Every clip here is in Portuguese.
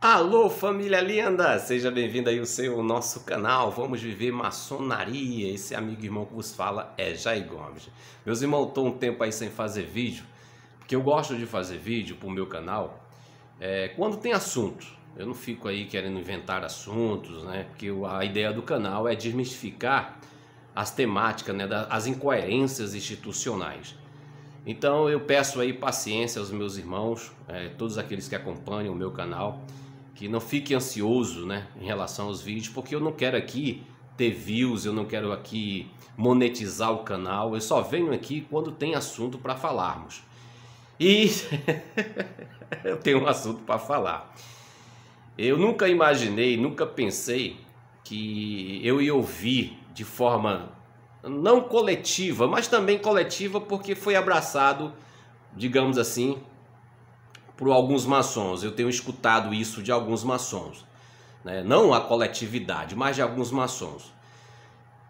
Alô, família linda! Seja bem-vindo aí ao nosso canal. Vamos viver maçonaria. Esse amigo e irmão que vos fala é Jair Gomes. Meus irmãos, estou um tempo aí sem fazer vídeo, porque eu gosto de fazer vídeo para o meu canal quando tem assunto. Eu não fico aí querendo inventar assuntos, né? Porque a ideia do canal é desmistificar as temáticas, né? As incoerências institucionais. Então eu peço aí paciência aos meus irmãos, todos aqueles que acompanham o meu canal, que não fique ansioso, né, em relação aos vídeos, porque eu não quero aqui ter views, eu não quero aqui monetizar o canal, eu só venho aqui quando tem assunto para falarmos. E eu tenho um assunto para falar. Eu nunca imaginei, nunca pensei que eu ia ouvir de forma não coletiva, mas também coletiva porque foi abraçado, digamos assim, por alguns maçons. Eu tenho escutado isso de alguns maçons, né? Não a coletividade, mas de alguns maçons.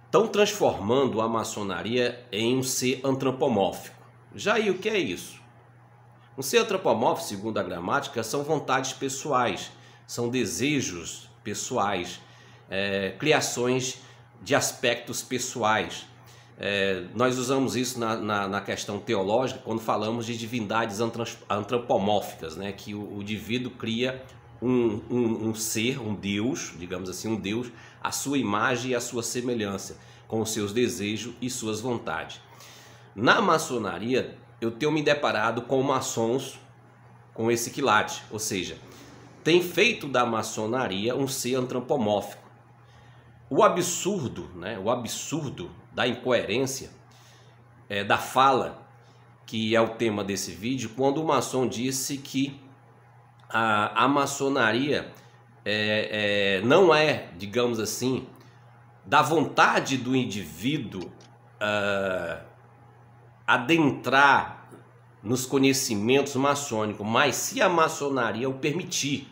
Estão transformando a maçonaria em um ser antropomórfico. Jair, o que é isso? Um ser antropomórfico, segundo a gramática, são vontades pessoais, são desejos pessoais, criações de aspectos pessoais. Nós usamos isso na questão teológica quando falamos de divindades antropomórficas, né? Que o indivíduo cria um ser, um Deus, digamos assim, um Deus, a sua imagem e a sua semelhança, com os seus desejos e suas vontades. Na maçonaria, eu tenho me deparado com maçons com esse quilate, ou seja, tem feito da maçonaria um ser antropomórfico. O absurdo, né? O absurdo da incoerência da fala, que é o tema desse vídeo, quando o maçom disse que a maçonaria não é, digamos assim, da vontade do indivíduo adentrar nos conhecimentos maçônicos, mas se a maçonaria o permitir.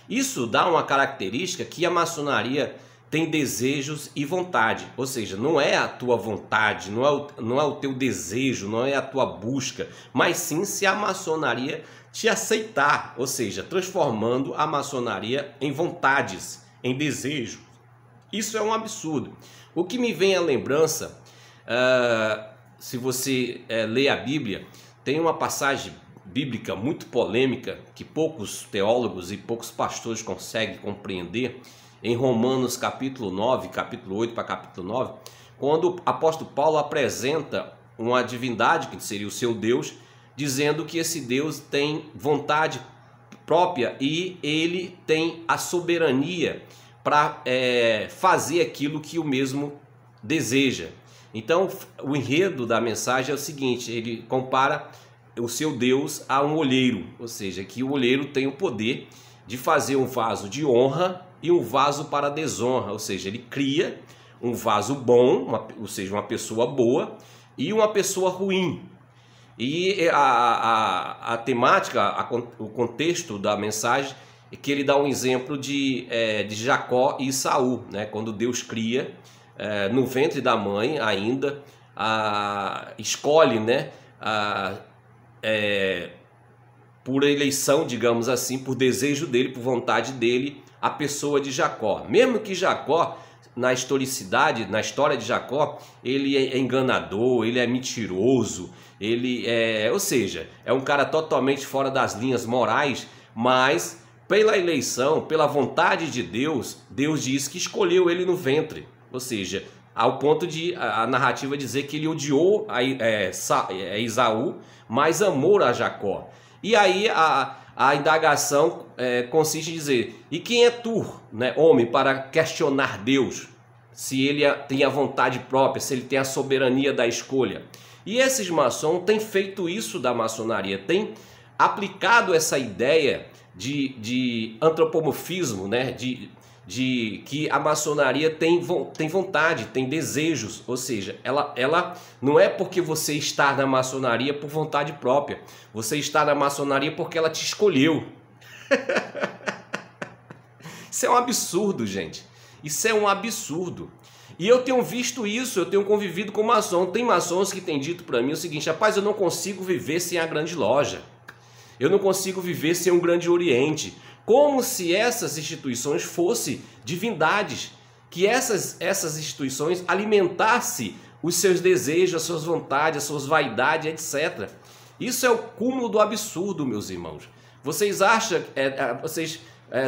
Isso dá uma característica que a maçonaria tem desejos e vontade, ou seja, não é a tua vontade, não é o teu desejo, não é a tua busca, mas sim se a maçonaria te aceitar, ou seja, transformando a maçonaria em vontades, em desejos. Isso é um absurdo. O que me vem à lembrança, se você lê a Bíblia, tem uma passagem bíblica muito polêmica que poucos teólogos e poucos pastores conseguem compreender, em Romanos capítulo 9, capítulo 8 para capítulo 9, quando o apóstolo Paulo apresenta uma divindade, que seria o seu Deus, dizendo que esse Deus tem vontade própria e ele tem a soberania para fazer aquilo que o mesmo deseja. Então o enredo da mensagem é o seguinte: ele compara o seu Deus a um olheiro, ou seja, que o olheiro tem o poder de fazer um vaso de honra e um vaso para desonra, ou seja, ele cria um vaso bom, ou seja, uma pessoa boa e uma pessoa ruim. E a temática, o contexto da mensagem é que ele dá um exemplo de Jacó e Esaú, né? Quando Deus cria no ventre da mãe ainda, escolhe, né? Por eleição, digamos assim, por desejo dele, por vontade dele, a pessoa de Jacó. Mesmo que Jacó, na historicidade, na história de Jacó, ele é enganador, ele é mentiroso, ou seja, é um cara totalmente fora das linhas morais, mas pela eleição, pela vontade de Deus, Deus diz que escolheu ele no ventre, ou seja, ao ponto de a narrativa dizer que ele odiou Esaú, mas amou a Jacó. E aí a indagação consiste em dizer: e quem é tu, né, homem, para questionar Deus, se ele tem a vontade própria, se ele tem a soberania da escolha? E esses maçons têm feito isso da maçonaria, têm aplicado essa ideia de antropomorfismo, né, de que a maçonaria tem vontade, tem desejos, ou seja, ela não é porque você está na maçonaria por vontade própria, você está na maçonaria porque ela te escolheu. Isso é um absurdo, gente, isso é um absurdo. E eu tenho visto isso, eu tenho convivido com maçom. Tem maçons que têm dito para mim o seguinte: rapaz, eu não consigo viver sem a grande loja, eu não consigo viver sem um grande oriente, como se essas instituições fossem divindades, que essas instituições alimentassem os seus desejos, as suas vontades, as suas vaidades, etc. Isso é o cúmulo do absurdo, meus irmãos. Vocês acham, vocês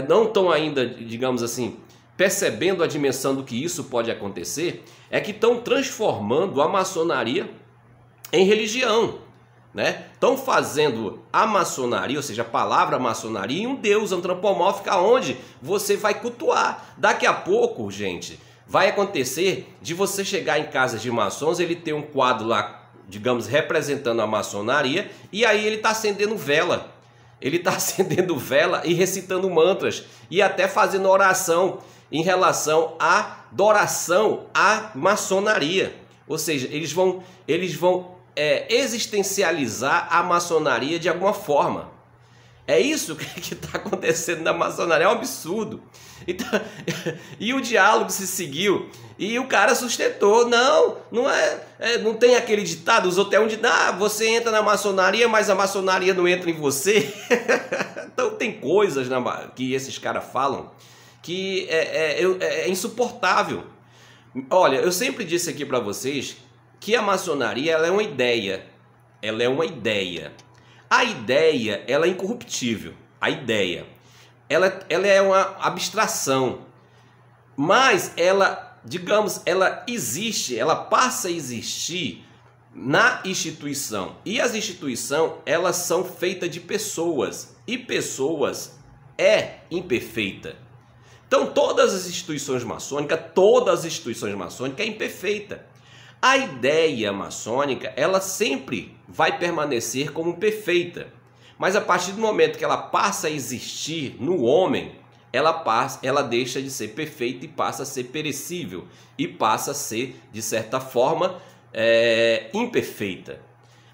não estão ainda, digamos assim, percebendo a dimensão do que isso pode acontecer? É que estão transformando a maçonaria em religião, né? Estão fazendo a maçonaria, ou seja, a palavra maçonaria, em um deus antropomórfico onde você vai cultuar. Daqui a pouco, gente, vai acontecer de você chegar em casas de maçons, ele ter um quadro lá, digamos, representando a maçonaria, e aí ele está acendendo vela. Ele está acendendo vela e recitando mantras, e até fazendo oração em relação à adoração à maçonaria. Ou seja, eles vão existencializar a maçonaria de alguma forma. É isso que está acontecendo na maçonaria, é um absurdo. Então, e o diálogo se seguiu e o cara sustentou, não tem aquele ditado, os outros você entra na maçonaria, mas a maçonaria não entra em você. Então tem coisas que esses caras falam que é insuportável. Olha, eu sempre disse aqui para vocês que a maçonaria ela é uma ideia. Ela é uma ideia. A ideia ela é incorruptível. A ideia ela é uma abstração. Mas ela, digamos, ela existe, ela passa a existir na instituição. E as instituições, elas são feitas de pessoas. E pessoas é imperfeita. Então todas as instituições maçônicas é imperfeita. A ideia maçônica, ela sempre vai permanecer como perfeita. Mas a partir do momento que ela passa a existir no homem, ela deixa de ser perfeita e passa a ser perecível. E passa a ser, de certa forma, imperfeita.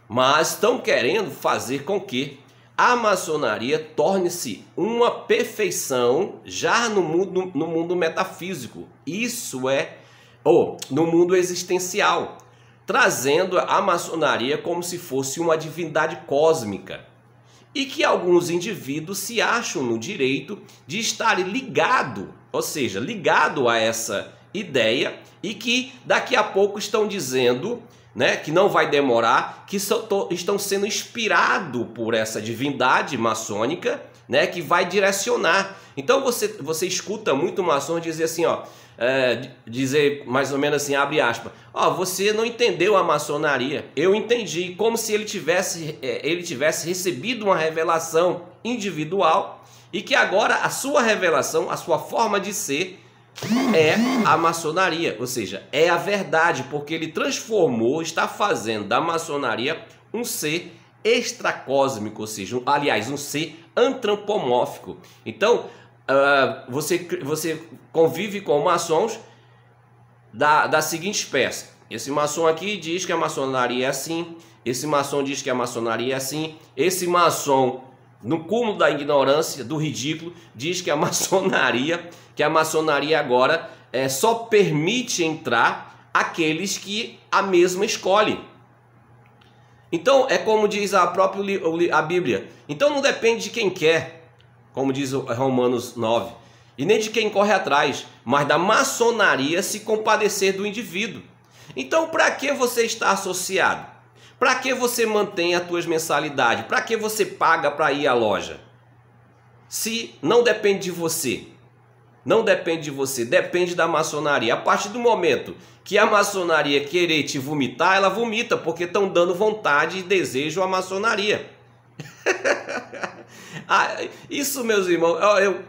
Mas estão querendo fazer com que a maçonaria torne-se uma perfeição já no mundo metafísico. Isso no mundo existencial, trazendo a maçonaria como se fosse uma divindade cósmica. E que alguns indivíduos se acham no direito de estar ligado, ou seja, ligado a essa ideia, e que daqui a pouco estão dizendo, né, que não vai demorar, que estão sendo inspirados por essa divindade maçônica, né, que vai direcionar. Então você escuta muito maçom dizer assim, dizer mais ou menos assim, abre aspas, você não entendeu a maçonaria, eu entendi, como se ele tivesse recebido uma revelação individual e que agora a sua revelação, a sua forma de ser é a maçonaria, ou seja, é a verdade, porque ele está fazendo da maçonaria um ser extracósmico, ou seja, aliás, um ser antropomórfico. Então, você convive com maçons da seguinte espécie. Esse maçom aqui diz que a maçonaria é assim, esse maçom diz que a maçonaria é assim, esse maçom, no cúmulo da ignorância, do ridículo, diz que a maçonaria agora só permite entrar aqueles que a mesma escolhe. Então é como diz a Bíblia, então não depende de quem quer, como diz Romanos 9, e nem de quem corre atrás, mas da maçonaria se compadecer do indivíduo. Então para que você está associado? Para que você mantém as tuas mensalidades? Para que você paga para ir à loja? Se não depende de você. Não depende de você, depende da maçonaria. A partir do momento que a maçonaria querer te vomitar, ela vomita, porque estão dando vontade e desejo à maçonaria. Isso, meus irmãos,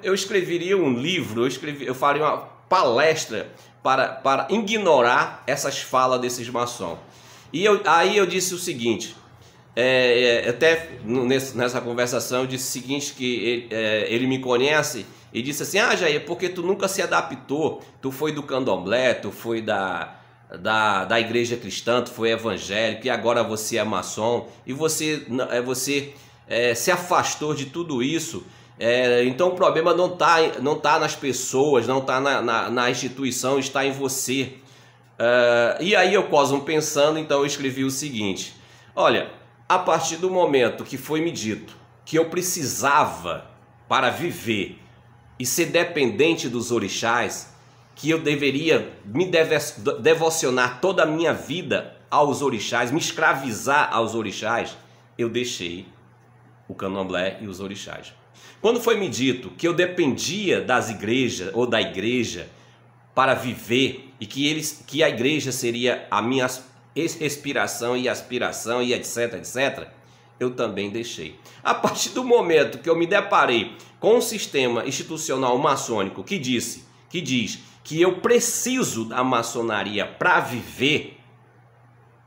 eu escreveria um livro, eu faria uma palestra para ignorar essas falas desses maçons. E aí eu disse o seguinte, até nessa conversação eu disse o seguinte, que ele me conhece e disse assim, Jair, porque tu nunca se adaptou, tu foi do candomblé, tu foi da igreja cristã, tu foi evangélico e agora você é maçom e você se afastou de tudo isso, então o problema não tá nas pessoas, não tá na instituição, está em você. E aí eu quase pensando, então eu escrevi o seguinte, olha, a partir do momento que foi me dito que eu precisava para viver e ser dependente dos orixás, que eu deveria me devocionar toda a minha vida aos orixás, me escravizar aos orixás, eu deixei o candomblé e os orixás. Quando foi me dito que eu dependia das igrejas ou da igreja para viver e que a igreja seria a minha respiração e aspiração e etc, etc, eu também deixei. A partir do momento que eu me deparei com um sistema institucional maçônico que diz que eu preciso da maçonaria para viver,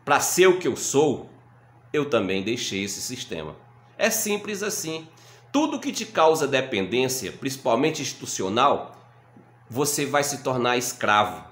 para ser o que eu sou, eu também deixei esse sistema. É simples assim. Tudo que te causa dependência, principalmente institucional, você vai se tornar escravo.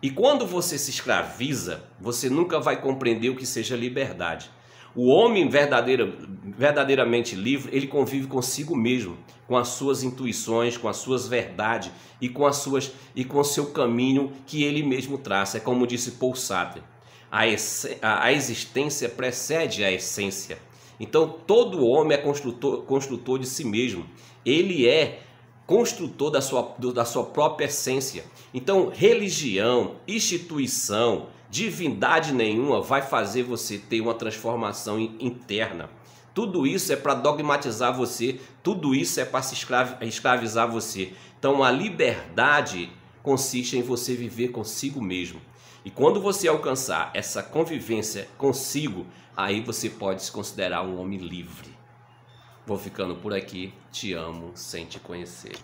E quando você se escraviza, você nunca vai compreender o que seja liberdade. O homem verdadeiramente livre, ele convive consigo mesmo, com as suas intuições, com as suas verdades e com o seu caminho que ele mesmo traça. É como disse Paul Sartre, a existência precede a essência. Então todo homem é construtor de si mesmo. Ele é construtor da sua própria essência. Então religião, instituição, divindade nenhuma vai fazer você ter uma transformação interna. Tudo isso é para dogmatizar você, tudo isso é para se escravizar você. Então a liberdade consiste em você viver consigo mesmo. E quando você alcançar essa convivência consigo, aí você pode se considerar um homem livre. Vou ficando por aqui, te amo sem te conhecer.